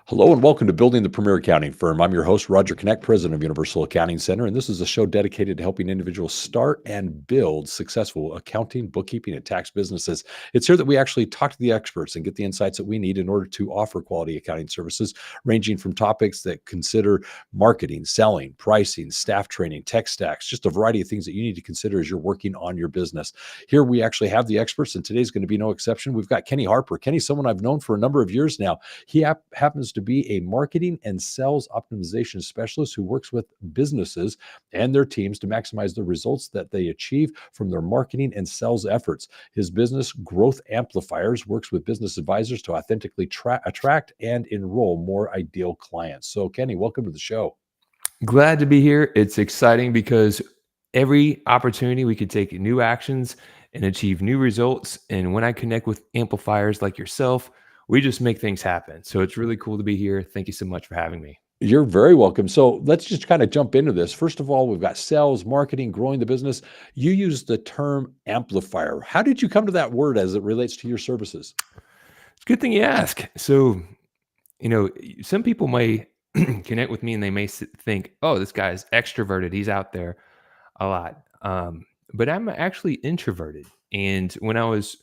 Hello and welcome to Building the Premier Accounting Firm. I'm your host, Roger Connect, president of Universal Accounting Center, and this is a show dedicated to helping individuals start and build successful accounting, bookkeeping, and tax businesses. It's here that we actually talk to the experts and get the insights that we need in order to offer quality accounting services, ranging from topics that consider marketing, selling, pricing, staff training, tech stacks, just a variety of things that you need to consider as you're working on your business. Here we actually have the experts, and today's going to be no exception. We've got Kenny Harper. Kenny's someone I've known for a number of years now. He happens to be a marketing and sales optimization specialist who works with businesses and their teams to maximize the results that they achieve from their marketing and sales efforts. His business, Growth Amplifiers, works with business advisors to authentically attract and enroll more ideal clients. So, Kenny, welcome to the show. Glad to be here. It's exciting because every opportunity we could take new actions and achieve new results. And when I connect with amplifiers like yourself, we just make things happen. So it's really cool to be here. Thank you so much for having me. You're very welcome. So let's just kind of jump into this. First of all, we've got sales, marketing, growing the business. You use the term amplifier. How did you come to that word as it relates to your services? It's a good thing you ask. So, some people may connect with me and they may think, oh, this guy's extroverted. He's out there a lot. But I'm actually introverted. And when I was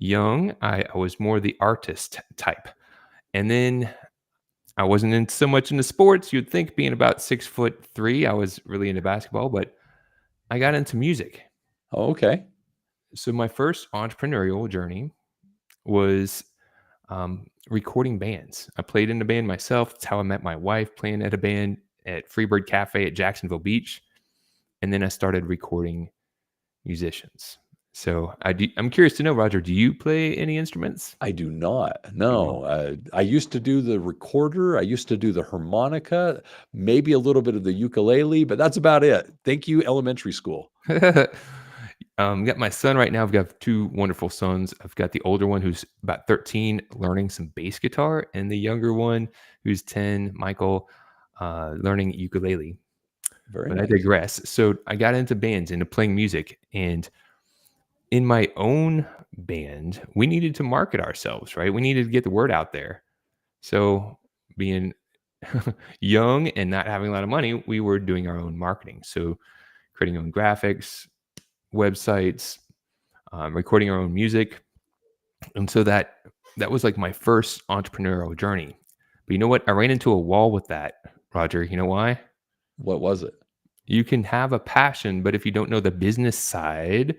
young, I was more the artist type. And then I wasn't in so much into sports. You'd think being about 6'3", I was really into basketball, but I got into music. Oh, okay. So my first entrepreneurial journey was recording bands. I played in a band myself. That's how I met my wife, playing at a band at Freebird Cafe at Jacksonville Beach. And then I started recording musicians. So I'm curious to know, Roger, do you play any instruments? I do not. You No. don't. I used to do the recorder. I used to do the harmonica, maybe a little bit of the ukulele, but that's about it. Thank you, elementary school. Got my son right now. I've got two wonderful sons. I've got the older one who's about 13 learning some bass guitar, and the younger one who's 10, Michael, learning ukulele. Very But I nice. digress. So I got into bands, into playing music, and in my own band, we needed to market ourselves, right? We needed to get the word out there. So being young and not having a lot of money, we were doing our own marketing. So creating our own graphics, websites, recording our own music. And so that was like my first entrepreneurial journey. But you know what? I ran into a wall with that, Roger. You know why? What was it? You can have a passion, but if you don't know the business side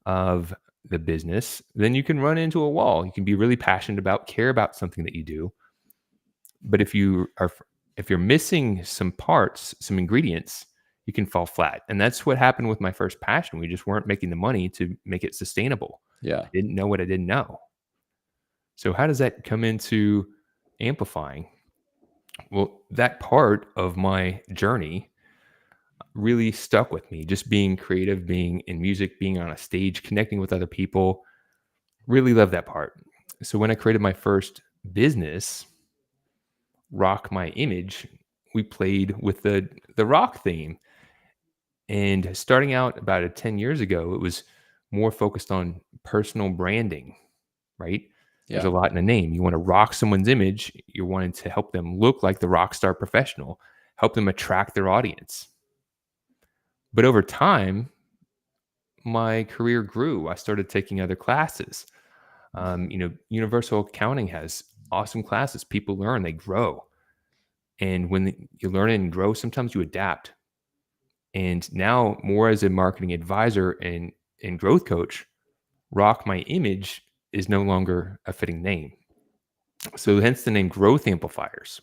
of the business, then you can run into a wall. You can be really passionate about, care about something that you do. But if you're missing some parts, some ingredients, you can fall flat. And that's what happened with my first passion. We just weren't making the money to make it sustainable. Yeah. I didn't know what I didn't know. So how does that come into amplifying? Well, that part of my journey really stuck with me. Just being creative, being in music, being on a stage, connecting with other people. Really love that part. So when I created my first business, Rock My Image, we played with the rock theme. And starting out about 10 years ago, it was more focused on personal branding, right? There's Yeah. a lot in a name. You want to rock someone's image. You're wanting to help them look like the rock star professional, help them attract their audience. But over time, my career grew. I started taking other classes. Universal Accounting has awesome classes. People learn, they grow. And when you learn and grow, sometimes you adapt. And now, more as a marketing advisor and growth coach, Rock My Image is no longer a fitting name. So hence the name Growth Amplifiers,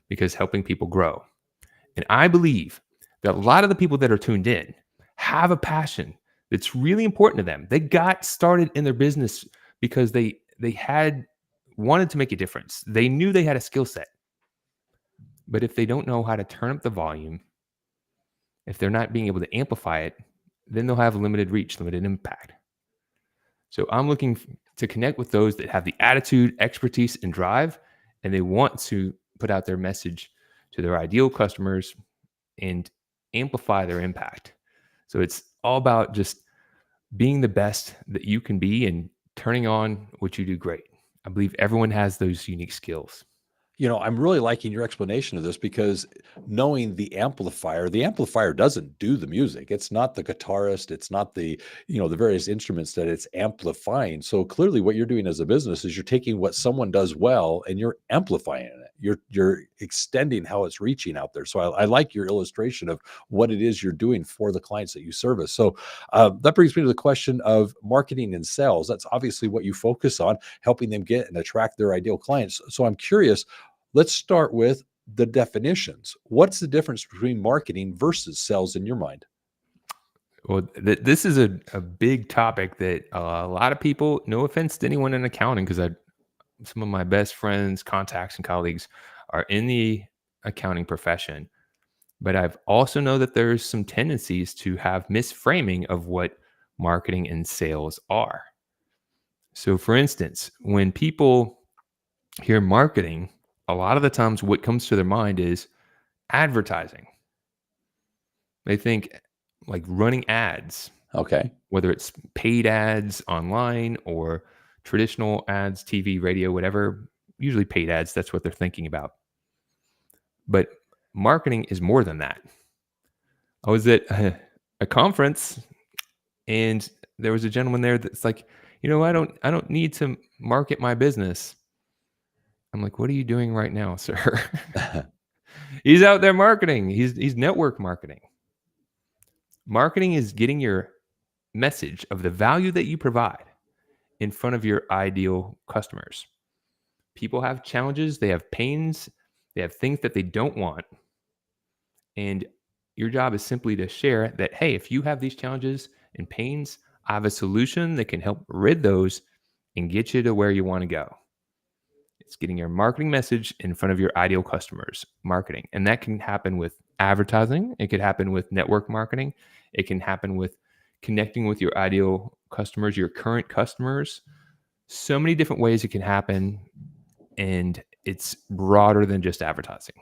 because helping people grow. And I believe that a lot of the people that are tuned in have a passion that's really important to them. They got started in their business because they had wanted to make a difference. They knew they had a skill set. But if they don't know how to turn up the volume, if they're not being able to amplify it, then they'll have limited reach, limited impact. So I'm looking to connect with those that have the attitude, expertise, and drive, and they want to put out their message to their ideal customers and amplify their impact. So it's all about just being the best that you can be and turning on what you do great. I believe everyone has those unique skills. I'm really liking your explanation of this because knowing the amplifier doesn't do the music. It's not the guitarist, it's not the various instruments that it's amplifying. So clearly what you're doing as a business is you're taking what someone does well and you're amplifying it. You're extending how it's reaching out there. So I like your illustration of what it is you're doing for the clients that you service. So that brings me to the question of marketing and sales. That's obviously what you focus on, helping them get and attract their ideal clients. So I'm curious, let's start with the definitions. What's the difference between marketing versus sales in your mind? Well, this is a big topic that a lot of people, no offense to anyone in accounting, because some of my best friends, contacts, and colleagues are in the accounting profession. But I've also know that there's some tendencies to have misframing of what marketing and sales are. So, for instance, when people hear marketing, a lot of the times what comes to their mind is advertising. They think like running ads, Okay. whether it's paid ads online or traditional ads, TV, radio, whatever, usually paid ads, that's what they're thinking about. But marketing is more than that. I was at a conference and there was a gentleman there that's like, I don't need to market my business. I'm like, what are you doing right now, sir? He's out there marketing. He's network marketing. Marketing is getting your message of the value that you provide in front of your ideal customers. People have challenges, they have pains, they have things that they don't want. And your job is simply to share that, hey, if you have these challenges and pains, I have a solution that can help rid those and get you to where you want to go. It's getting your marketing message in front of your ideal customers, marketing. And that can happen with advertising. It could happen with network marketing. It can happen with connecting with your ideal customers, your current customers. So many different ways it can happen. And it's broader than just advertising.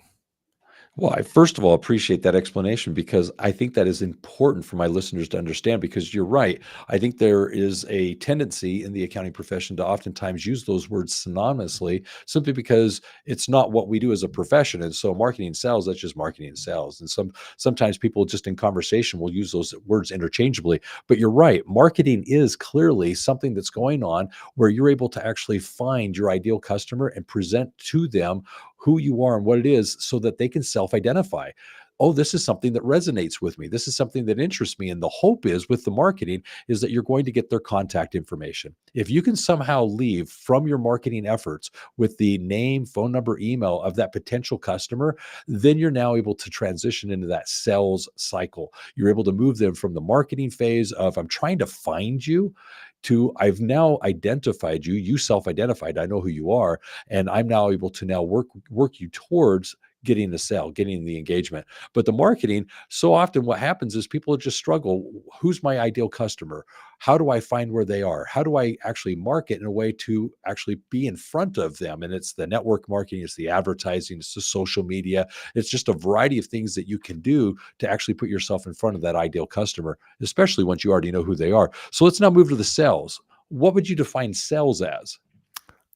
Well, I first of all appreciate that explanation because I think that is important for my listeners to understand because you're right. I think there is a tendency in the accounting profession to oftentimes use those words synonymously simply because it's not what we do as a profession. And so marketing and sales, that's just marketing and sales. And sometimes people just in conversation will use those words interchangeably. But you're right. Marketing is clearly something that's going on where you're able to actually find your ideal customer and present to them who you are and what it is so that they can self-identify. Oh, this is something that resonates with me. This is something that interests me. And the hope is with the marketing is that you're going to get their contact information. If you can somehow leave from your marketing efforts with the name, phone number, email of that potential customer, then you're now able to transition into that sales cycle. You're able to move them from the marketing phase of I'm trying to find you to I've now identified you, you self-identified, I know who you are, and I'm now able to now work you towards getting the sale, getting the engagement. But the marketing, so often what happens is people just struggle. Who's my ideal customer? How do I find where they are? How do I actually market in a way to actually be in front of them? And it's the network marketing, it's the advertising, it's the social media. It's just a variety of things that you can do to actually put yourself in front of that ideal customer, especially once you already know who they are. So let's now move to the sales. What would you define sales as?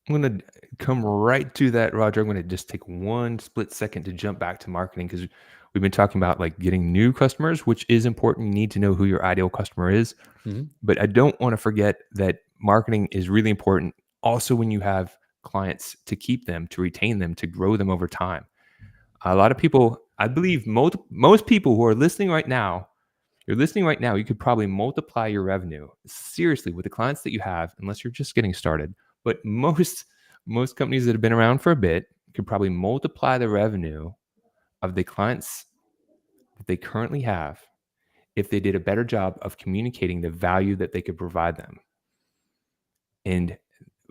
I'm going to come right to that, Roger. I'm going to just take one split second to jump back to marketing because we've been talking about like getting new customers, which is important. You need to know who your ideal customer is. Mhm. But I don't want to forget that marketing is really important also when you have clients to keep them, to retain them, to grow them over time. A lot of people, I believe most people who are listening right now, you're listening right now, you could probably multiply your revenue seriously with the clients that you have, unless you're just getting started. But most companies that have been around for a bit could probably multiply the revenue of the clients that they currently have if they did a better job of communicating the value that they could provide them. And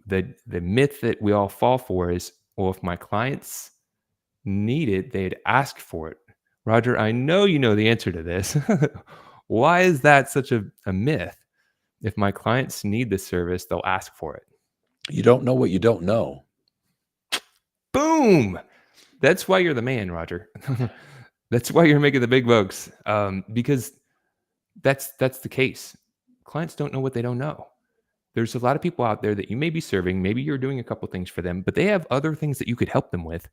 the myth that we all fall for is, well, if my clients need it, they'd ask for it. Roger, I know you know the answer to this. Why is that such a myth? If my clients need this service, they'll ask for it. You don't know what you don't know. Boom! That's why you're the man, Roger. That's why you're making the big bucks. Because that's the case. Clients don't know what they don't know. There's a lot of people out there that you may be serving. Maybe you're doing a couple things for them, but they have other things that you could help them with,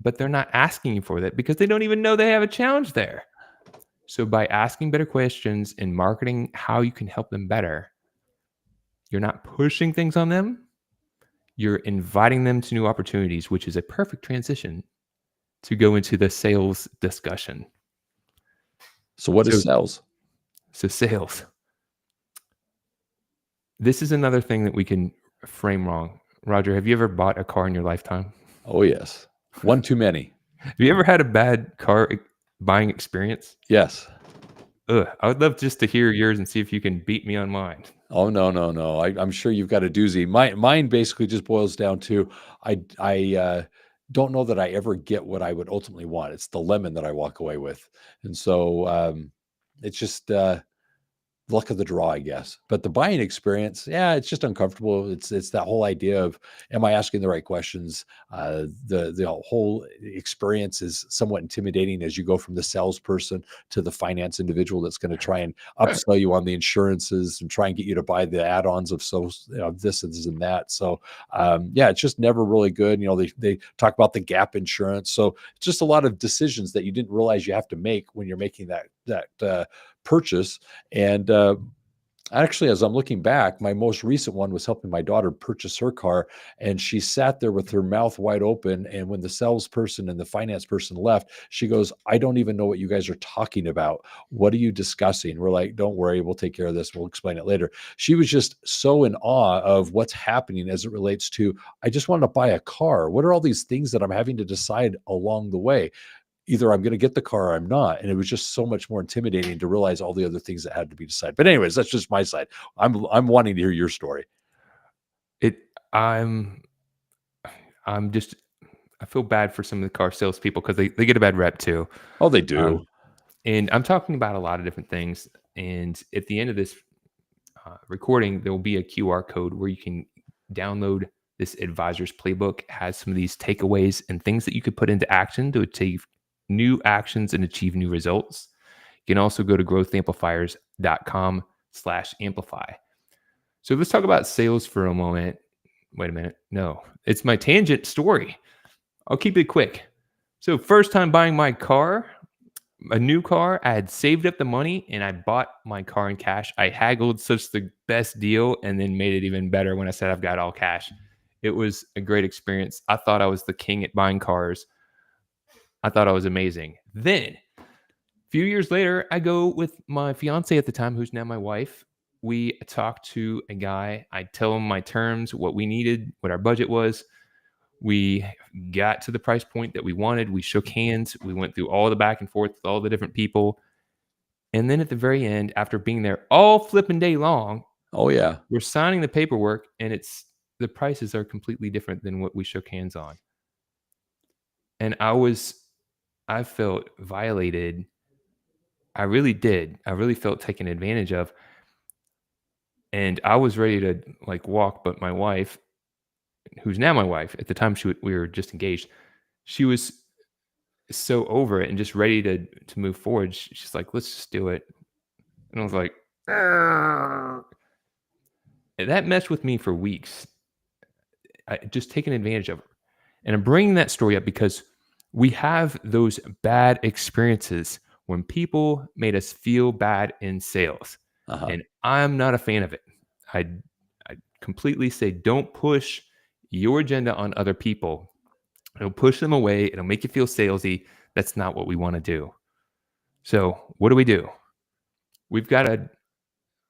but they're not asking you for that because they don't even know they have a challenge there. So by asking better questions and marketing how you can help them better, you're not pushing things on them. You're inviting them to new opportunities, which is a perfect transition to go into the sales discussion. So what So, is sales? so sales. This is another thing that we can frame wrong. Roger, have you ever bought a car in your lifetime? Oh, yes. One too many. Have you ever had a bad car buying experience? Yes. Ugh, I would love just to hear yours and see if you can beat me on mine. Oh, no, no, no. I'm sure you've got a doozy. Mine basically just boils down to I don't know that I ever get what I would ultimately want. It's the lemon that I walk away with. And so it's just luck of the draw, I guess. But the buying experience, yeah, it's just uncomfortable. It's that whole idea of, am I asking the right questions? The whole experience is somewhat intimidating as you go from the salesperson to the finance individual that's going to try and upsell you on the insurances and try and get you to buy the add-ons of this and that. So yeah, it's just never really good. They talk about the gap insurance. So it's just a lot of decisions that you didn't realize you have to make when you're making that purchase. And actually, as I'm looking back, my most recent one was helping my daughter purchase her car, and she sat there with her mouth wide open. And when the salesperson and the finance person left, she goes, "I don't even know what you guys are talking about. What are you discussing?" We're like, "Don't worry, we'll take care of this. We'll explain it later." She was just so in awe of what's happening as it relates to, I just wanted to buy a car. What are all these things that I'm having to decide along the way? Either I'm going to get the car or I'm not. And it was just so much more intimidating to realize all the other things that had to be decided. But anyways, that's just my side. I'm wanting to hear your story. It I'm I'm just I feel bad for some of the car salespeople because they get a bad rep too. Oh, they do. Um, and I'm talking about a lot of different things. And at the end of this recording, there will be a QR code where you can download this advisor's playbook. It has some of these takeaways and things that you could put into action to achieve new actions and achieve new results. You can also go to growthamplifiers.com/amplify. So let's talk about sales for a moment. Wait a minute. No, it's my tangent story. I'll keep it quick. So first time buying my car, a new car, I had saved up the money and I bought my car in cash. I haggled such the best deal and then made it even better when I said I've got all cash. It was a great experience. I thought I was the king at buying cars. I thought I was amazing. Then a few years later, I go with my fiance at the time, who's now my wife. We talk to a guy. I tell him my terms, what we needed, what our budget was. We got to the price point that we wanted. We shook hands. We went through all the back and forth with all the different people. And then at the very end, after being there all flipping day long, Oh, yeah. we're signing the paperwork and the prices are completely different than what we shook hands on. And I felt violated. I really did. I really felt taken advantage of. And I was ready to walk, but my wife, who's now my wife, at the time we were just engaged, she was so over it and just ready to move forward. She's like, "Let's just do it." And I was like, "Argh." And that messed with me for weeks. I just taken advantage of her. And I'm bringing that story up because we have those bad experiences when people made us feel bad in sales. Uh-huh. And I'm not a fan of it. I, I completely say don't push your agenda on other people. It'll push them away. It'll make you feel salesy. That's not what we want to do. So what do? We've got to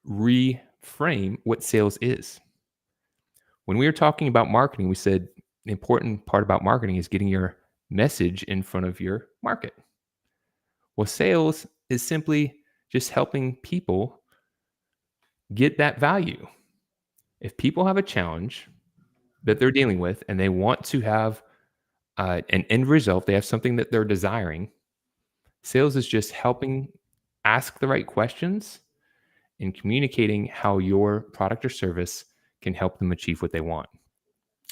reframe what sales is. When we were talking about marketing, we said the important part about marketing is getting your message in front of your market. Well, sales is simply just helping people get that value. If people have a challenge that they're dealing with and they want to have an end result, they have something that they're desiring. Sales is just helping ask the right questions and communicating how your product or service can help them achieve what they want.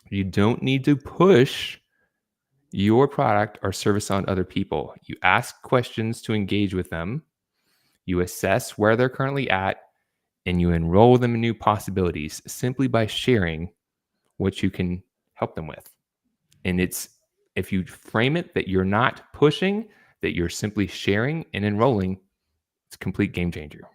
You don't need to push your product or service on other people. You ask questions to engage with them. You assess where they're currently at, and you enroll them in new possibilities simply by sharing what you can help them with. And it's, if you frame it that you're not pushing, that you're simply sharing and enrolling, it's a complete game changer.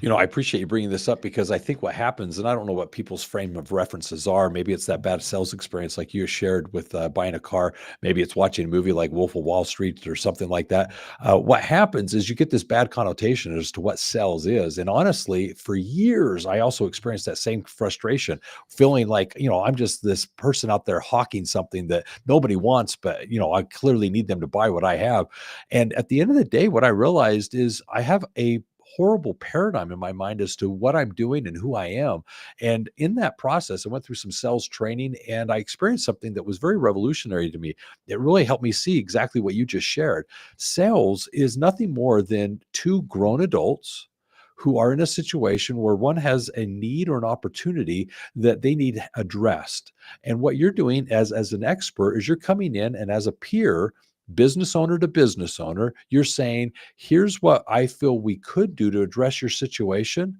I appreciate you bringing this up because I think what happens, and I don't know what people's frame of references are. Maybe it's that bad sales experience like you shared with buying a car. Maybe it's watching a movie like Wolf of Wall Street or something like that. What happens is you get this bad connotation as to what sales is. And honestly, for years, I also experienced that same frustration, feeling like, I'm just this person out there hawking something that nobody wants, but, I clearly need them to buy what I have. And at the end of the day, what I realized is I have a horrible paradigm in my mind as to what I'm doing and who I am. And in that process, I went through some sales training and I experienced something that was very revolutionary to me. It really helped me see exactly what you just shared. Sales is nothing more than two grown adults who are in a situation where one has a need or an opportunity that they need addressed. And what you're doing as an expert is you're coming in and as a peer, business owner to business owner, you're saying, here's what I feel we could do to address your situation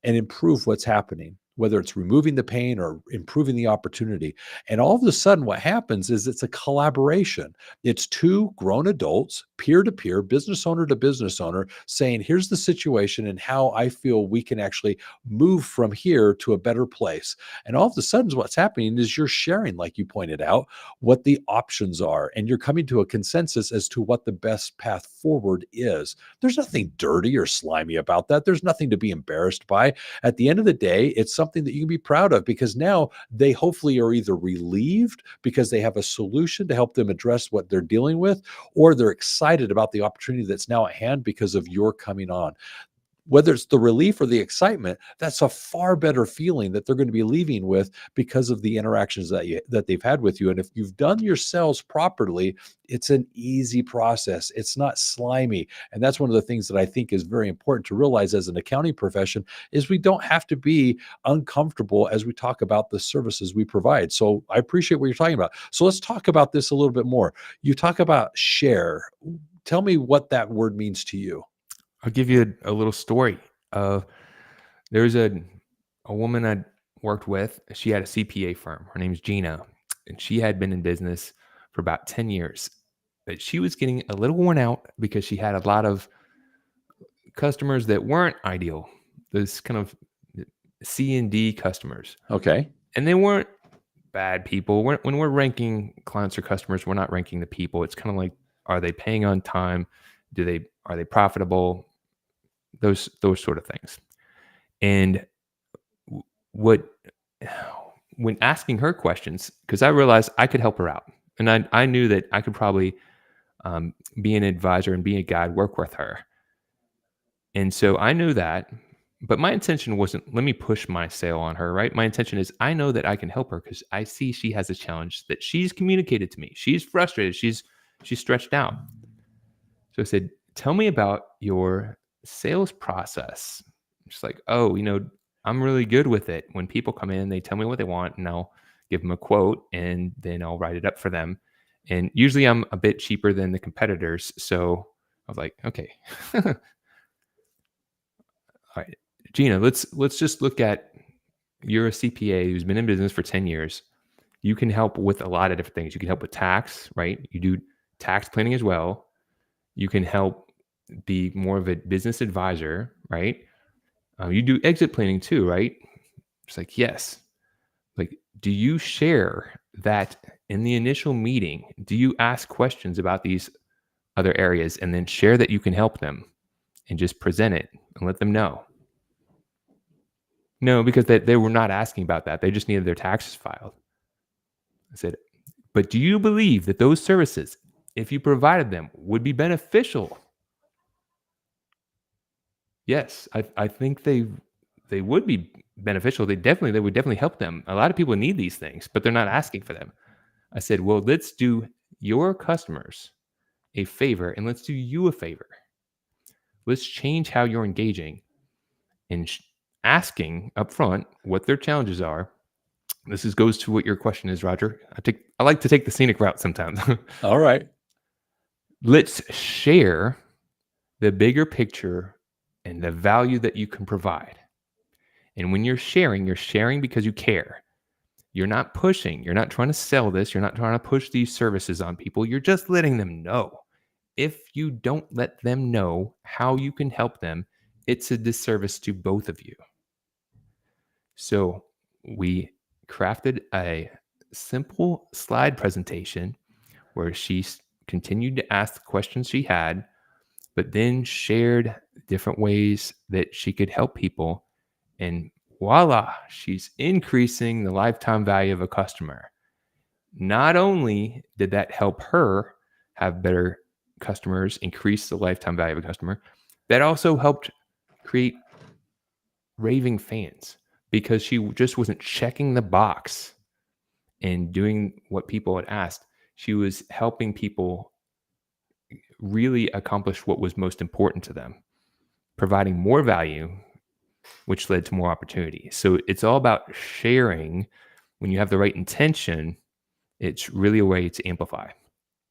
and improve what's happening, whether it's removing the pain or improving the opportunity. And all of a sudden, what happens is it's a collaboration. It's two grown adults, peer to peer, business owner to business owner, saying, here's the situation and how I feel we can actually move from here to a better place. And all of a sudden, what's happening is you're sharing, like you pointed out, what the options are, and you're coming to a consensus as to what the best path forward is. There's nothing dirty or slimy about that. There's nothing to be embarrassed by. At the end of the day, it's something that you can be proud of because now they hopefully are either relieved because they have a solution to help them address what they're dealing with, or they're excited about the opportunity that's now at hand because of your coming on. Whether it's the relief or the excitement, that's a far better feeling that they're going to be leaving with because of the interactions that they've had with you. And if you've done your sales properly, it's an easy process. It's not slimy. And that's one of the things that I think is very important to realize as an accounting profession is we don't have to be uncomfortable as we talk about the services we provide. So I appreciate what you're talking about. So let's talk about this a little bit more. You talk about share. Tell me what that word means to you. I'll give you a little story. Uh, there was a woman I worked with. She had a CPA firm. Her name's Gina, and she had been in business for about 10 years. But she was getting a little worn out because she had a lot of customers that weren't ideal. Those kind of C and D customers, Okay. and they weren't bad people. When we're ranking clients or customers, we're not ranking the people. It's kind of like, are they paying on time? Are they profitable? Those sort of things. And what when asking her questions, because I realized I could help her out, and I knew that I could probably be an advisor and be a guide, work with her. And so I knew that, but my intention wasn't, let me push my sale on her, right? My intention is, I know that I can help her because I see she has a challenge that she's communicated to me. She's frustrated. She's stretched out. So I said, tell me about your sales process. She's like, oh, I'm really good with it. When people come in, they tell me what they want and I'll give them a quote and then I'll write it up for them. And usually I'm a bit cheaper than the competitors. So I was like, okay. All right, Gina, let's just look at, you're a CPA who's been in business for 10 years. You can help with a lot of different things. You can help with tax, right? You do tax planning as well. You can help be more of a business advisor, right? You do exit planning too, right? It's like, yes. Like, do you share that in the initial meeting? Do you ask questions about these other areas and then share that you can help them and just present it and let them know? No, because they were not asking about that. They just needed their taxes filed. I said, but do you believe that those services, if you provided them, would be beneficial? Yes, I think they would be beneficial. They would definitely help them. A lot of people need these things, but they're not asking for them. I said, well, let's do your customers a favor and let's do you a favor. Let's change how you're engaging and asking up front what their challenges are. Goes to what your question is, Roger. I like to take the scenic route sometimes. All right. Let's share the bigger picture and the value that you can provide. And when you're sharing because you care. You're not pushing. You're not trying to sell this. You're not trying to push these services on people. You're just letting them know. If you don't let them know how you can help them, it's a disservice to both of you. So we crafted a simple slide presentation where she continued to ask the questions she had, but then shared different ways that she could help people. And voila, she's increasing the lifetime value of a customer. Not only did that help her have better customers, increase the lifetime value of a customer, that also helped create raving fans because she just wasn't checking the box and doing what people had asked. She was helping people really accomplish what was most important to them, providing more value, which led to more opportunity. So it's all about sharing. When you have the right intention, it's really a way to amplify.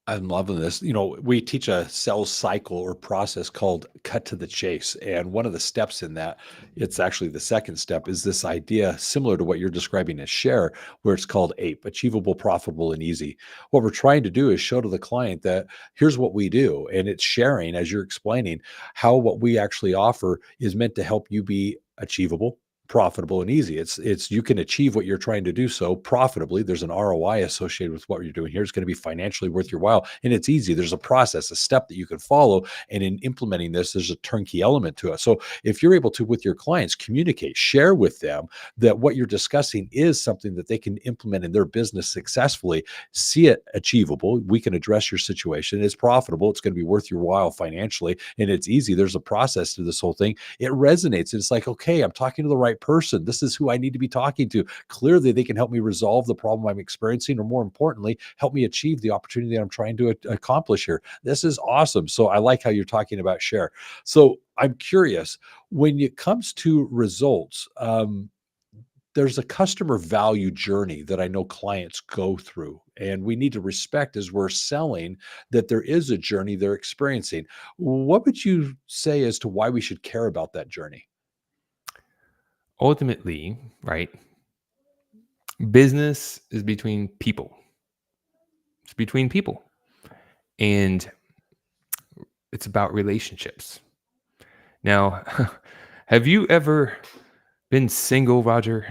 I'm loving this. We teach a sales cycle or process called cut to the chase. And one of the steps in that, it's actually the second step, is this idea similar to what you're describing as share, where it's called APE, achievable, profitable, and easy. What we're trying to do is show to the client that here's what we do. And it's sharing, as you're explaining, how what we actually offer is meant to help you be achievable, profitable, and easy. It's you can achieve what you're trying to do so profitably. There's an ROI associated with what you're doing here. It's going to be financially worth your while, and it's easy. There's a process, a step that you can follow, and in implementing this, there's a turnkey element to it. So if you're able to, with your clients, communicate, share with them that what you're discussing is something that they can implement in their business successfully, see it achievable, we can address your situation. It's profitable. It's going to be worth your while financially, and it's easy. There's a process to this whole thing. It resonates. It's like, okay, I'm talking to the right person. This is who I need to be talking to. Clearly, they can help me resolve the problem I'm experiencing, or more importantly, help me achieve the opportunity that I'm trying to accomplish here. This is awesome. So I like how you're talking about share. So I'm curious, when it comes to results, there's a customer value journey that I know clients go through, and we need to respect as we're selling that there is a journey they're experiencing. What would you say as to why we should care about that journey? Ultimately, right? Business is between people. It's between people. And it's about relationships. Now, have you ever been single, Roger?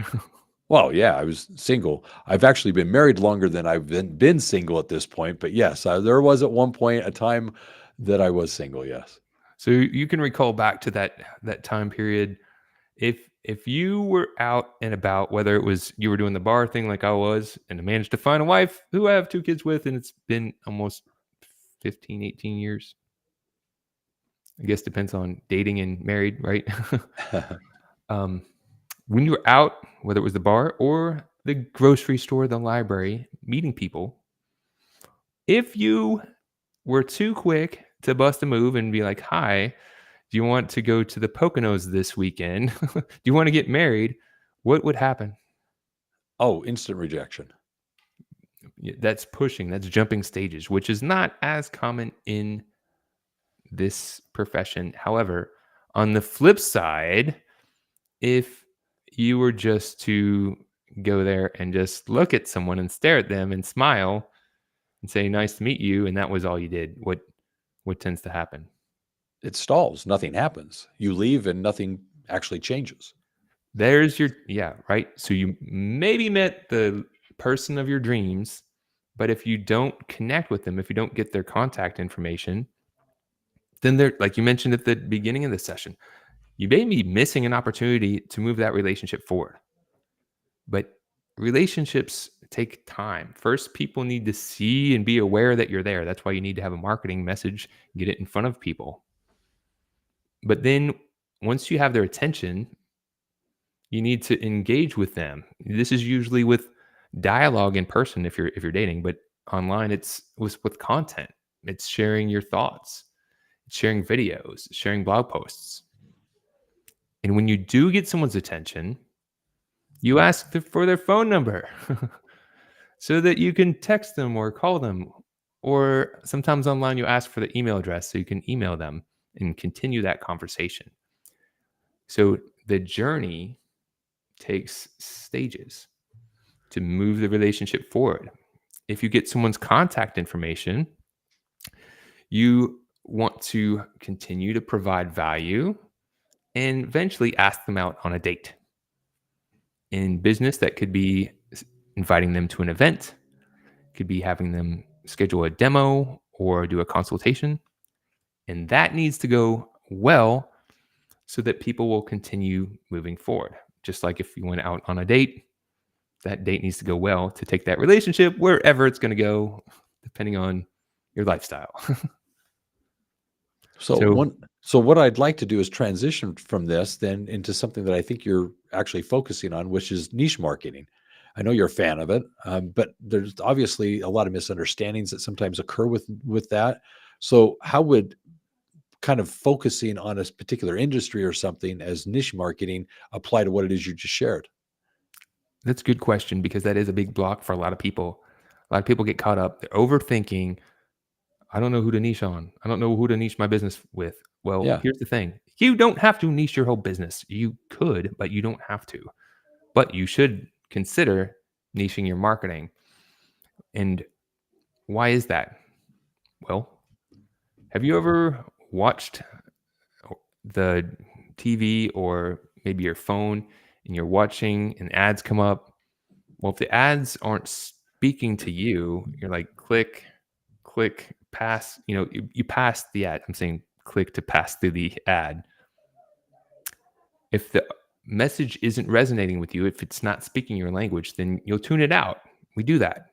Well, yeah, I was single. I've actually been married longer than I've been single at this point. But yes, there was at one point a time that I was single. Yes. So you can recall back to that time period. If you were out and about, whether it was you were doing the bar thing like I was, and managed to find a wife who I have 2 kids with, and it's been almost 15, 18 years. I guess depends on dating and married, right? um, when you were out, whether it was the bar or the grocery store, the library, meeting people, if you were too quick to bust a move and be like, "Hi, do you want to go to the Poconos this weekend? Do you want to get married?" What would happen? Oh, instant rejection. That's pushing, that's jumping stages, which is not as common in this profession. However, on the flip side, if you were just to go there and just look at someone and stare at them and smile and say, "Nice to meet you," and that was all you did, what tends to happen? It stalls. Nothing happens. You leave and nothing actually changes. There's your yeah, right? So you maybe met the person of your dreams, but if you don't connect with them, if you don't get their contact information, then they're like you mentioned at the beginning of the session, you may be missing an opportunity to move that relationship forward. But relationships take time. First, people need to see and be aware that you're there. That's why you need to have a marketing message, get it in front of people. But then once you have their attention, you need to engage with them. This is usually with dialogue in person if you're dating, but online it's with content. It's sharing your thoughts, it's sharing videos, sharing blog posts. And when you do get someone's attention, you ask for their phone number so that you can text them or call them. Or sometimes online, you ask for the email address so you can email them and continue that conversation. So the journey takes stages to move the relationship forward. If you get someone's contact information, you want to continue to provide value and eventually ask them out on a date. In business, that could be inviting them to an event, could be having them schedule a demo or do a consultation. And that needs to go well so that people will continue moving forward. Just like if you went out on a date, that date needs to go well to take that relationship wherever it's going to go, depending on your lifestyle. So So so what I'd like to do is transition from this then into something that I think you're actually focusing on, which is niche marketing. I know you're a fan of it, but there's obviously a lot of misunderstandings that sometimes occur with that. So how would kind of focusing on a particular industry or something as niche marketing apply to what it is you just shared? that's a good question because that is a big block for a lot of people. A lot of people get caught up, they're overthinking. I don't know who to niche on. I don't know who to niche my business with. Well, Yeah. here's the thing. You don't have to niche your whole business. You could, but you don't have to. But you should consider niching your marketing. And why is that? Well, have you ever watched the TV or maybe your phone and you're watching and ads come up? Well, if the ads aren't speaking to you, you're like, click, click, pass. You pass the ad. I'm saying click to pass through the ad. If the message isn't resonating with you, if it's not speaking your language, then you'll tune it out. We do that.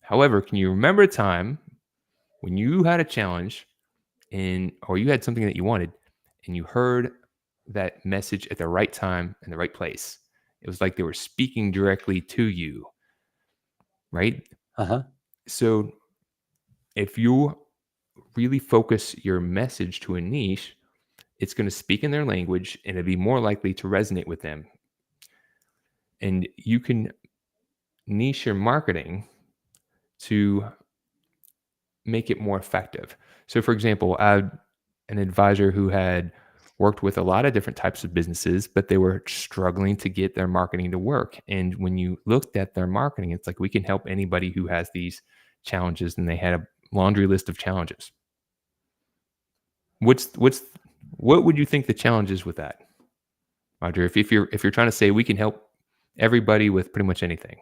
However, can you remember a time when you had a challenge or you had something that you wanted and you heard that message at the right time in the right place? It was like they were speaking directly to you, right? Uh-huh. So if you really focus your message to a niche, it's going to speak in their language and it'll be more likely to resonate with them. And you can niche your marketing to make it more effective. So, for example, I had an advisor who had worked with a lot of different types of businesses, but they were struggling to get their marketing to work. And when you looked at their marketing, it's like we can help anybody who has these challenges, and they had a laundry list of challenges. What would you think the challenge is with that, Roger? If you're trying to say we can help everybody with pretty much anything.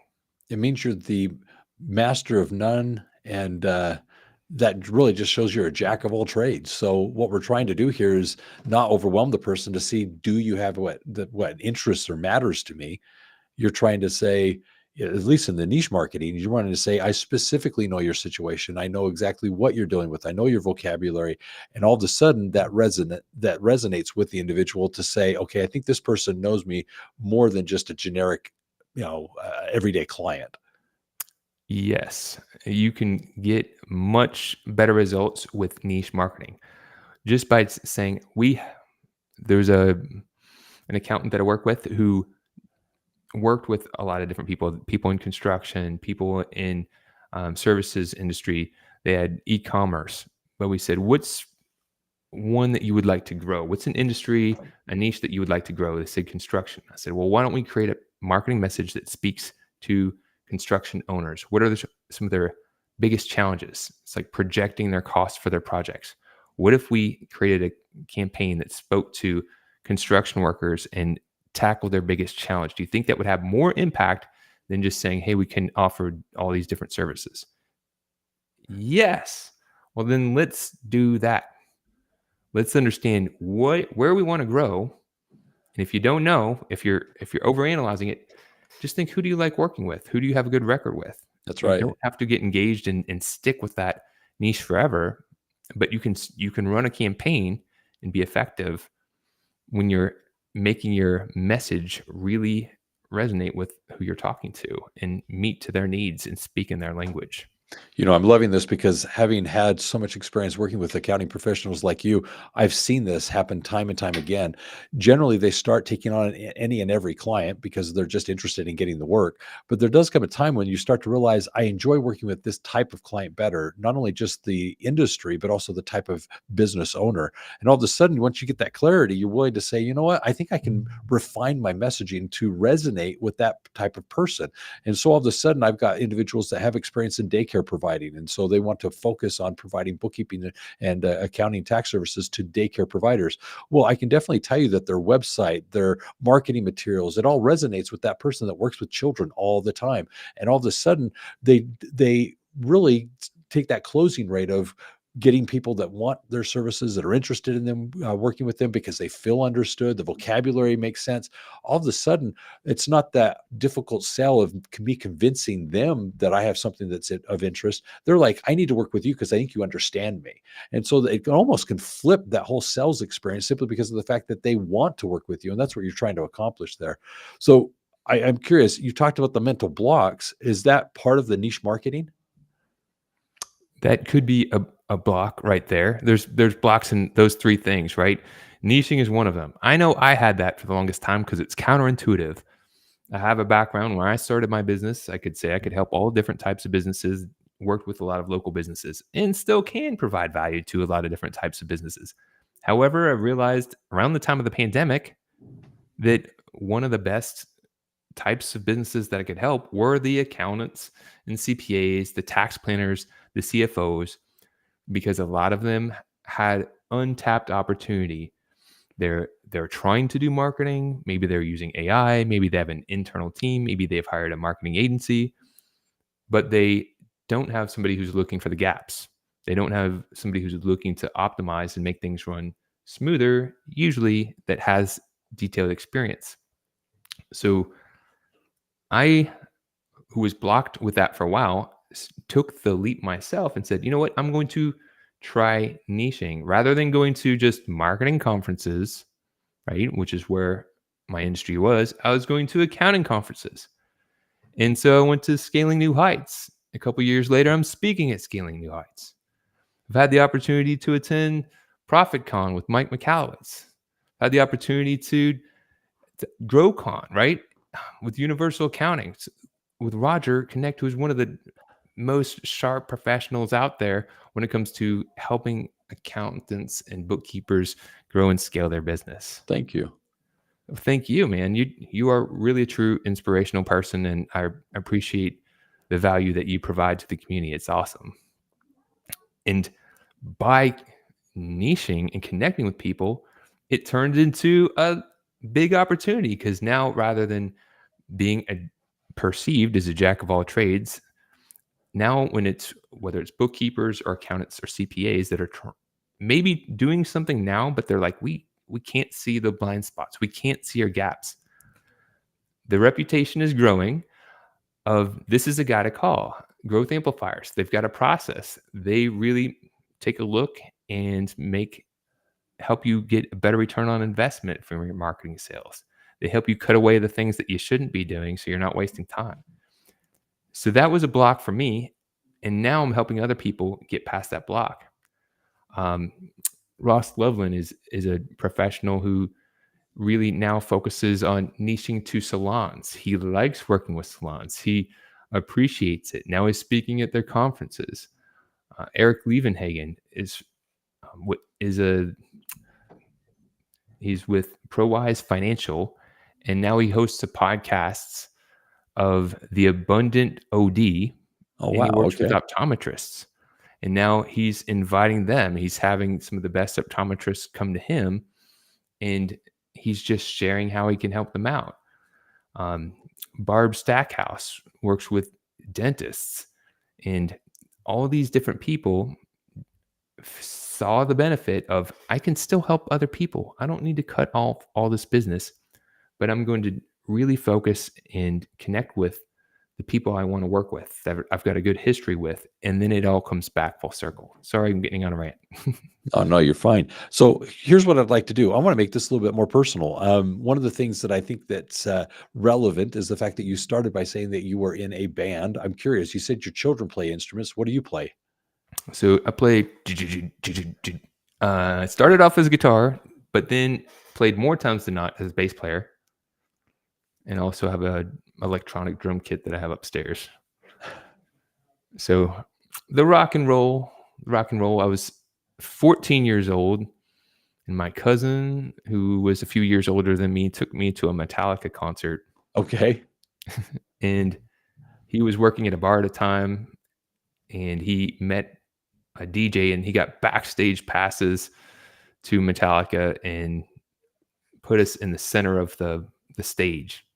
It means you're the master of none, and that really just shows you're a jack of all trades. So what we're trying to do here is not overwhelm the person to see, do you have what interests or matters to me? You're trying to say, at least in the niche marketing, you're wanting to say, I specifically know your situation. I know exactly what you're dealing with. I know your vocabulary. And all of a sudden that resonates with the individual to say, okay, I think this person knows me more than just a generic, everyday client. Yes, you can get much better results with niche marketing just by saying there's an accountant that I work with who worked with a lot of different people in construction, people in services industry. They had e-commerce, but we said, what's one that you would like to grow? What's an industry, a niche that you would like to grow? They said construction. I said, well, why don't we create a marketing message that speaks to construction owners? What are some of their biggest challenges? It's like projecting their costs for their projects. What if we created a campaign that spoke to construction workers and tackle their biggest challenge? Do you think that would have more impact than just saying, hey, we can offer all these different services? Yes. Well, then let's do that. Let's understand where we want to grow. And if you don't know, if you're overanalyzing it, just think, who do you like working with? Who do you have a good record with? That's You right. don't have to get engaged and stick with that niche forever, but you can run a campaign and be effective when you're making your message really resonate with who you're talking to and meet to their needs and speak in their language. I'm loving this because having had so much experience working with accounting professionals like you, I've seen this happen time and time again. Generally, they start taking on any and every client because they're just interested in getting the work. But there does come a time when you start to realize I enjoy working with this type of client better, not only just the industry, but also the type of business owner. And all of a sudden, once you get that clarity, you're willing to say, you know what, I think I can refine my messaging to resonate with that type of person. And so all of a sudden, I've got individuals that have experience in daycare providing. And so they want to focus on providing bookkeeping and accounting tax services to daycare providers. Well, I can definitely tell you that their website, their marketing materials, it all resonates with that person that works with children all the time. And all of a sudden, they really take that closing rate of getting people that want their services, that are interested in them, working with them because they feel understood, the vocabulary makes sense. All of a sudden, it's not that difficult sell of me convincing them that I have something that's of interest. They're like, I need to work with you because I think you understand me. And so it almost can flip that whole sales experience simply because of the fact that they want to work with you. And that's what you're trying to accomplish there. So I'm curious, you talked about the mental blocks. Is that part of the niche marketing? That could be a block right there. There's blocks in those three things, right? Niching is one of them. I know I had that for the longest time because it's counterintuitive. I have a background where I started my business. I could say I could help all different types of businesses, worked with a lot of local businesses, and still can provide value to a lot of different types of businesses. However, I realized around the time of the pandemic that one of the best types of businesses that I could help were the accountants and CPAs, the tax planners, the CFOs, because a lot of them had untapped opportunity. They're trying to do marketing, maybe they're using AI, maybe they have an internal team, maybe they've hired a marketing agency, but they don't have somebody who's looking for the gaps. They don't have somebody who's looking to optimize and make things run smoother, usually that has detailed experience. So I, who was blocked with that for a while, took the leap myself and said, you know what, I'm going to try niching rather than going to just marketing conferences, right? Which is where my industry was. I was going to accounting conferences. And so I went to Scaling New Heights. A couple years later, I'm speaking at Scaling New Heights. I've had the opportunity to attend ProfitCon with Mike McAllowitz. I've had the opportunity to GrowCon, right? With Universal Accounting, with Roger Connect, who's one of the most sharp professionals out there when it comes to helping accountants and bookkeepers grow and scale their business. Thank you. Thank you, man. You are really a true inspirational person, and I appreciate the value that you provide to the community. It's awesome. And by niching and connecting with people, it turned into a big opportunity because now rather than being perceived as a jack of all trades, now when it's whether it's bookkeepers or accountants or CPAs that are maybe doing something now, but they're like, we can't see the blind spots. We can't see our gaps. The reputation is growing of this is a guy to call. Growth amplifiers. They've got a process. They really take a look and help you get a better return on investment from your marketing sales. They help you cut away the things that you shouldn't be doing so you're not wasting time. So that was a block for me. And now I'm helping other people get past that block. Um, Ross Loveland is a professional who really now focuses on niching to salons. He likes working with salons. He appreciates it. Now he's speaking at their conferences. Eric Levenhagen is he's with ProWise Financial, and now he hosts a podcasts of the Abundant OD, Oh, and wow. he works with Okay. optometrists. And now he's inviting them. He's having some of the best optometrists come to him, and he's just sharing how he can help them out. Barb Stackhouse works with dentists, and all these different people saw the benefit of I can still help other people. I don't need to cut off all this business, but I'm going to really focus and connect with the people I want to work with, that I've got a good history with, and then it all comes back full circle. Sorry, I'm getting on a rant. Oh, no, you're fine. So here's what I'd like to do. I want to make this a little bit more personal. One of the things that I think that's relevant is the fact that you started by saying that you were in a band. I'm curious. You said your children play instruments. What do you play? So I play. Started off as a guitar, but then played more times than not as a bass player, and also have a electronic drum kit that I have upstairs. So the rock and roll. I was 14 years old, and my cousin, who was a few years older than me, took me to a Metallica concert, Okay. and he was working at a bar at a time, and he met a DJ, and he got backstage passes to Metallica and put us in the center of the stage.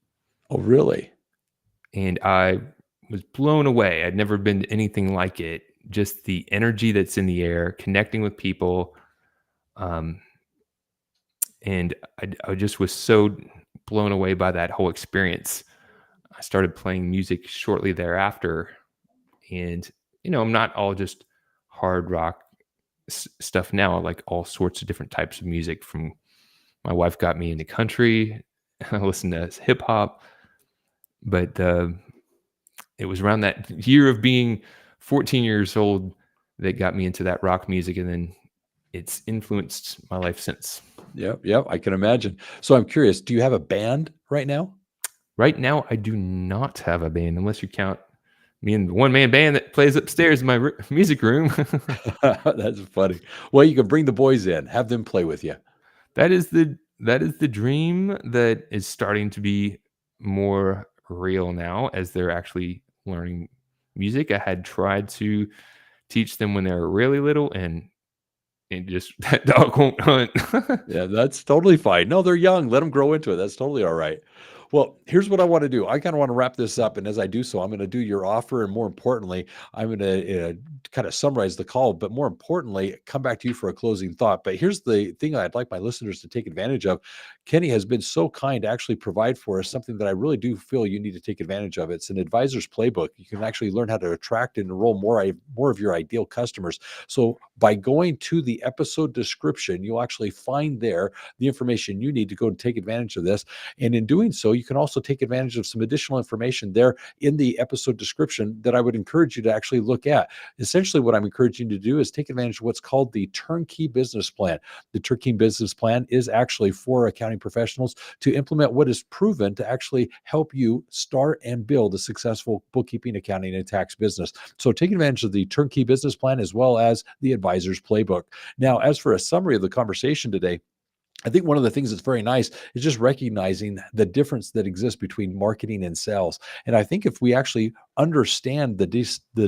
Oh, really? And I was blown away. I'd never been to anything like it. Just the energy that's in the air, connecting with people. And I just was so blown away by that whole experience. I started playing music shortly thereafter. And, I'm not all just hard rock stuff now. I like all sorts of different types of music. From my wife got me into country. I listened to hip hop. But it was around that year of being 14 years old that got me into that rock music. And then it's influenced my life since. Yep. Yep. I can imagine. So I'm curious, do you have a band right now? Right now, I do not have a band, unless you count me and the one-man band that plays upstairs in my music room. That's funny. Well, you can bring the boys in, have them play with you. That is the dream that is starting to be more real now, as they're actually learning music. I had tried to teach them when they were really little, and just that dog won't hunt. Yeah, that's totally fine. No, they're young. Let them grow into it. That's totally all right. Well, here's what I want to do. I kind of want to wrap this up. And as I do so, I'm going to do your offer. And more importantly, I'm going to kind of summarize the call. But more importantly, come back to you for a closing thought. But here's the thing I'd like my listeners to take advantage of. Kenny has been so kind to actually provide for us something that I really do feel you need to take advantage of. It's an advisor's playbook. You can actually learn how to attract and enroll more of your ideal customers. So by going to the episode description, you'll actually find there the information you need to go and take advantage of this. And in doing so, you can also take advantage of some additional information there in the episode description that I would encourage you to actually look at. Essentially, what I'm encouraging you to do is take advantage of what's called the turnkey business plan. The turnkey business plan is actually for accounting professionals to implement what is proven to actually help you start and build a successful bookkeeping, accounting, and tax business. So take advantage of the turnkey business plan as well as the advisor's playbook. Now, as for a summary of the conversation today, I think one of the things that's very nice is just recognizing the difference that exists between marketing and sales. And I think if we actually understand the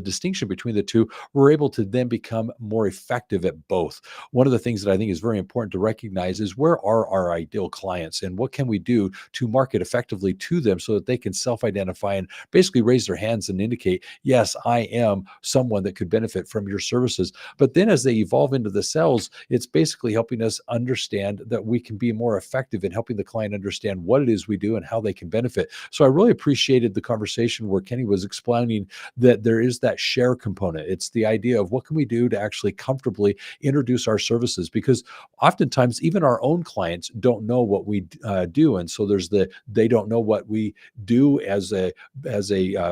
distinction between the two, we're able to then become more effective at both. One of the things that I think is very important to recognize is, where are our ideal clients and what can we do to market effectively to them so that they can self-identify and basically raise their hands and indicate, yes, I am someone that could benefit from your services. But then as they evolve into the sales, it's basically helping us understand that we can be more effective in helping the client understand what it is we do and how they can benefit. So I really appreciated the conversation where Kenny was explaining that there is that share component. It's the idea of what can we do to actually comfortably introduce our services, because oftentimes even our own clients don't know what we do. And so they don't know what we do as a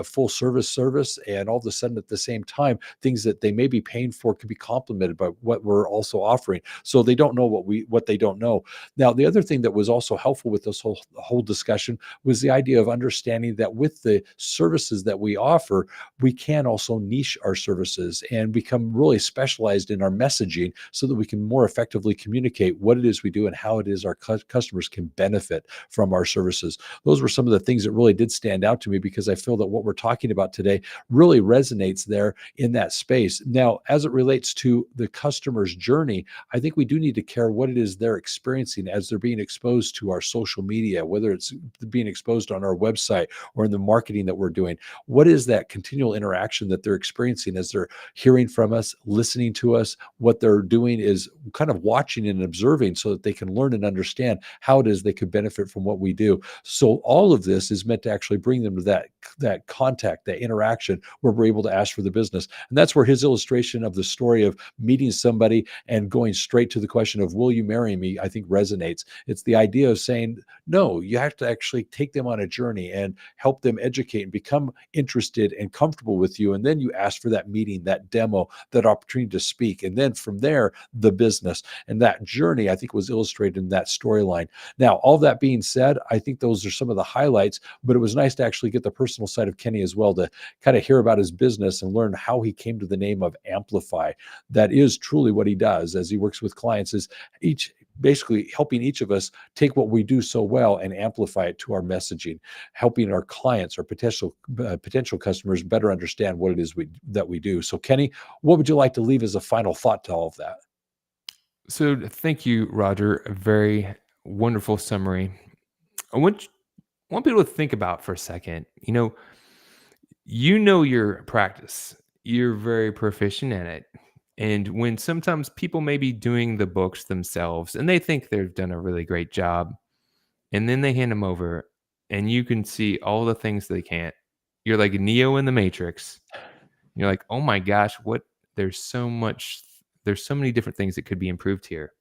full service. And all of a sudden at the same time, things that they may be paying for could be complemented by what we're also offering. So they don't know what they don't know. Now, the other thing that was also helpful with this whole discussion was the idea of understanding that with the services that we offer, we can also niche our services and become really specialized in our messaging so that we can more effectively communicate what it is we do and how it is our customers can benefit from our services. Those were some of the things that really did stand out to me, because I feel that what we're talking about today really resonates there in that space. Now, as it relates to the customer's journey, I think we do need to care what it is they're experiencing as they're being exposed to our social media, whether it's being exposed on our website or in the marketing that we're doing. What is that continual interaction that they're experiencing as they're hearing from us, listening to us? What they're doing is kind of watching and observing so that they can learn and understand how it is they could benefit from what we do. So all of this is meant to actually bring them to that contact, that interaction where we're able to ask for the business. And that's where his illustration of the story of meeting somebody and going straight to the question of, will you marry me, I think resonates. It's the idea of saying, no, you have to actually take them on a journey and help them educate and become interested and comfortable with you. And then you ask for that meeting, that demo, that opportunity to speak. And then from there, the business. And that journey, I think, was illustrated in that storyline. Now, all that being said, I think those are some of the highlights, but it was nice to actually get the personal side of Kenny as well, to kind of hear about his business and learn how he came to the name of Amplify. That is truly what he does as he works with clients, is basically helping each of us take what we do so well and amplify it to our messaging, helping our clients or potential customers better understand what it is that we do. So Kenny, what would you like to leave as a final thought to all of that? So thank you, Roger. A very wonderful summary. I want people to think about for a second. You know your practice. You're very proficient in it. And when sometimes people may be doing the books themselves and they think they've done a really great job, and then they hand them over and you can see all the things they can't. You're like Neo in the Matrix. You're like, oh my gosh, there's so many different things that could be improved here.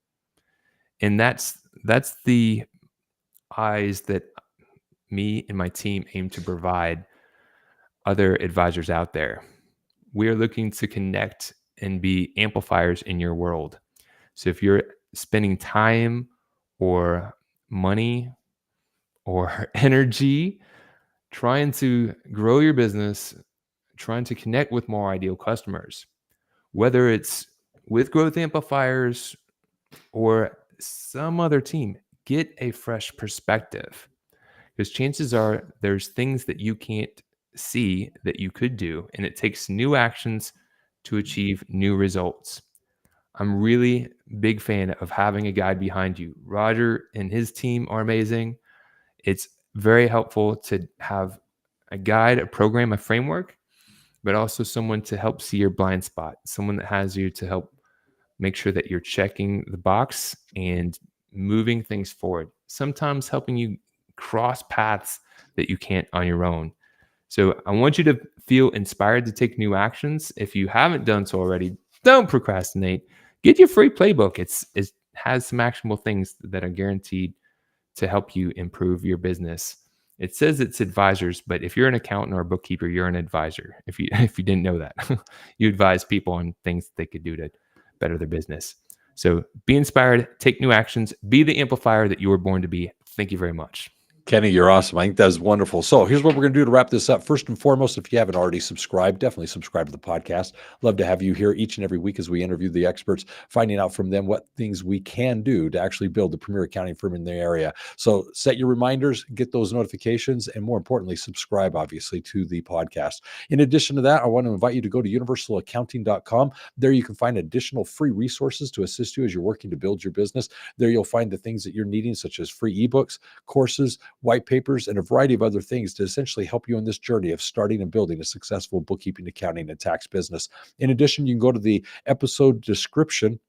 And that's the eyes that me and my team aim to provide other advisors out there. We are looking to connect and be amplifiers in your world. So if you're spending time or money or energy trying to grow your business, trying to connect with more ideal customers, whether it's with growth amplifiers or some other team, get a fresh perspective, because chances are there's things that you can't see that you could do, and it takes new actions to achieve new results. I'm really big fan of having a guide behind you. Roger and his team are amazing. It's very helpful to have a guide, a program, a framework, but also someone to help see your blind spot, someone that has you to help make sure that you're checking the box and moving things forward, sometimes helping you cross paths that you can't on your own. So I want you to feel inspired to take new actions. If you haven't done so already, don't procrastinate. Get your free playbook. It has some actionable things that are guaranteed to help you improve your business. It says it's advisors, but if you're an accountant or a bookkeeper, you're an advisor. If you didn't know that, you advise people on things that they could do to better their business. So be inspired, take new actions, be the amplifier that you were born to be. Thank you very much. Kenny, you're awesome. I think that was wonderful. So here's what we're going to do to wrap this up. First and foremost, if you haven't already subscribed, definitely subscribe to the podcast. Love to have you here each and every week as we interview the experts, finding out from them what things we can do to actually build the premier accounting firm in the area. So set your reminders, get those notifications, and more importantly, subscribe, obviously, to the podcast. In addition to that, I want to invite you to go to universalaccounting.com. There you can find additional free resources to assist you as you're working to build your business. There you'll find the things that you're needing, such as free ebooks, courses, white papers, and a variety of other things to essentially help you in this journey of starting and building a successful bookkeeping, accounting, and tax business. In addition, you can go to the episode description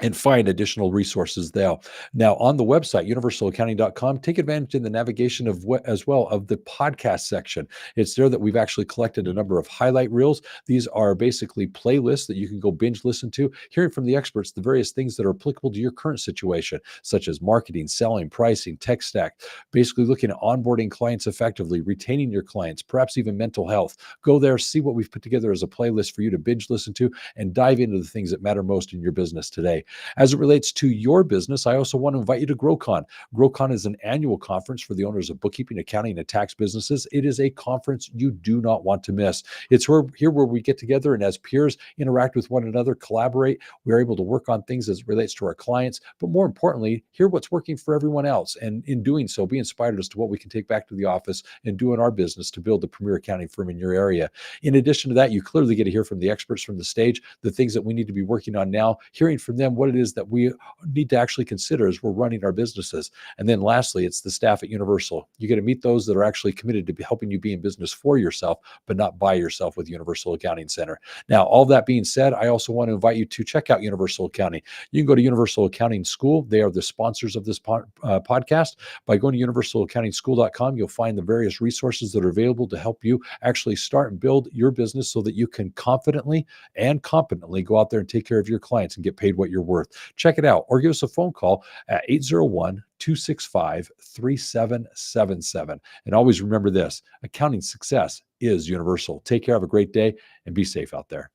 and find additional resources there. Now, on the website, universalaccounting.com, take advantage in the navigation of as well of the podcast section. It's there that we've actually collected a number of highlight reels. These are basically playlists that you can go binge listen to, hearing from the experts the various things that are applicable to your current situation, such as marketing, selling, pricing, tech stack, basically looking at onboarding clients effectively, retaining your clients, perhaps even mental health. Go there, see what we've put together as a playlist for you to binge listen to, and dive into the things that matter most in your business today. As it relates to your business, I also want to invite you to GrowCon. GrowCon is an annual conference for the owners of bookkeeping, accounting, and tax businesses. It is a conference you do not want to miss. It's here where we get together and as peers interact with one another, collaborate. We're able to work on things as it relates to our clients, but more importantly, hear what's working for everyone else. And in doing so, be inspired as to what we can take back to the office and do in our business to build the premier accounting firm in your area. In addition to that, you clearly get to hear from the experts from the stage, the things that we need to be working on now, hearing from them what it is that we need to actually consider as we're running our businesses. And then lastly, it's the staff at Universal. You get to meet those that are actually committed to helping you be in business for yourself, but not by yourself with Universal Accounting Center. Now, all that being said, I also want to invite you to check out Universal Accounting. You can go to Universal Accounting School. They are the sponsors of this podcast. By going to universalaccountingschool.com, you'll find the various resources that are available to help you actually start and build your business so that you can confidently and competently go out there and take care of your clients and get paid what you're worth. Check it out or give us a phone call at 801-265-3777. And always remember this: accounting success is universal. Take care, have a great day, and be safe out there.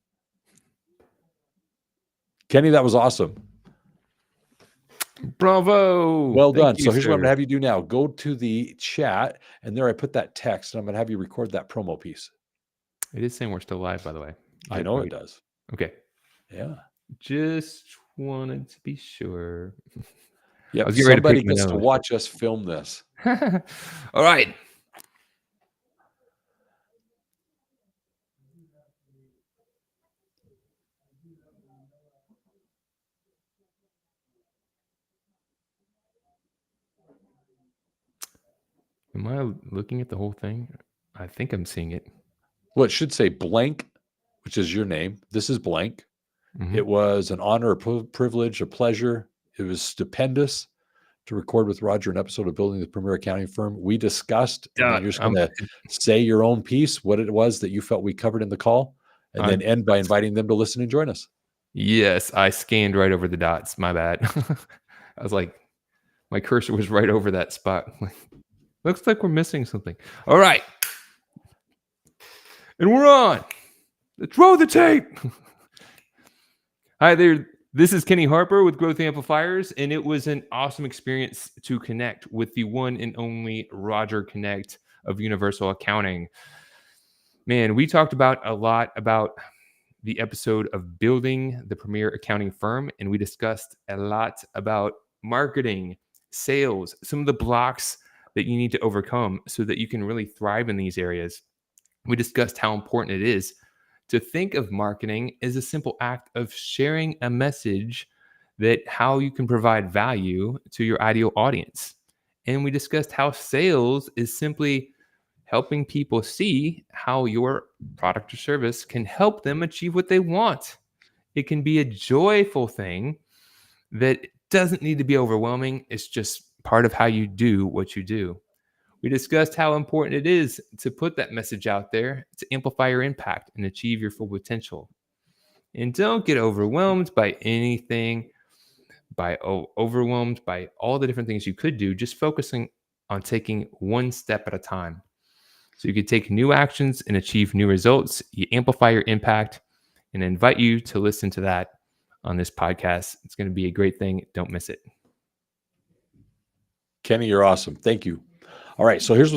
Kenny, that was awesome. Bravo. Well Thank done. you, So here's what I'm sir. going to have you do now. Go to the chat, and there I put that text, and I'm going to have you record that promo piece. It is saying we're still live, by the way. I know it does. Okay. Yeah. Just wanted to be sure. Yep. I was getting ready to Somebody pick my gets to nose. watch us film this. All right. Am I looking at the whole thing? I think I'm seeing it. Well, it should say blank, which is your name. This is blank. Mhm. It was an honor, a privilege, a pleasure. It was stupendous to record with Roger an episode of Building the Premier Accounting Firm. We discussed, and then you're just going to say your own piece, what it was that you felt we covered in the call, and then end by inviting them to listen and join us. Yes, I scanned right over the dots. My bad. I was like, my cursor was right over that spot. Looks like we're missing something. All right. And we're on. Let's roll the tape. Hi there. This is Kenny Harper with Growth Amplifiers, and it was an awesome experience to connect with the one and only Roger Connect of Universal Accounting. Man, we talked about a lot about the episode of Building the Premier Accounting Firm, and we discussed a lot about marketing, sales, some of the blocks that you need to overcome so that you can really thrive in these areas. We discussed how important it is to think of marketing as a simple act of sharing a message that how you can provide value to your ideal audience. And we discussed how sales is simply helping people see how your product or service can help them achieve what they want. It can be a joyful thing that doesn't need to be overwhelming. It's just part of how you do what you do. We discussed how important it is to put that message out there to amplify your impact and achieve your full potential. And don't get overwhelmed by anything, overwhelmed by all the different things you could do, just focusing on taking one step at a time. So you could take new actions and achieve new results. You amplify your impact, and I invite you to listen to that on this podcast. It's going to be a great thing. Don't miss it. Kenny, you're awesome. Thank you. All right. So here's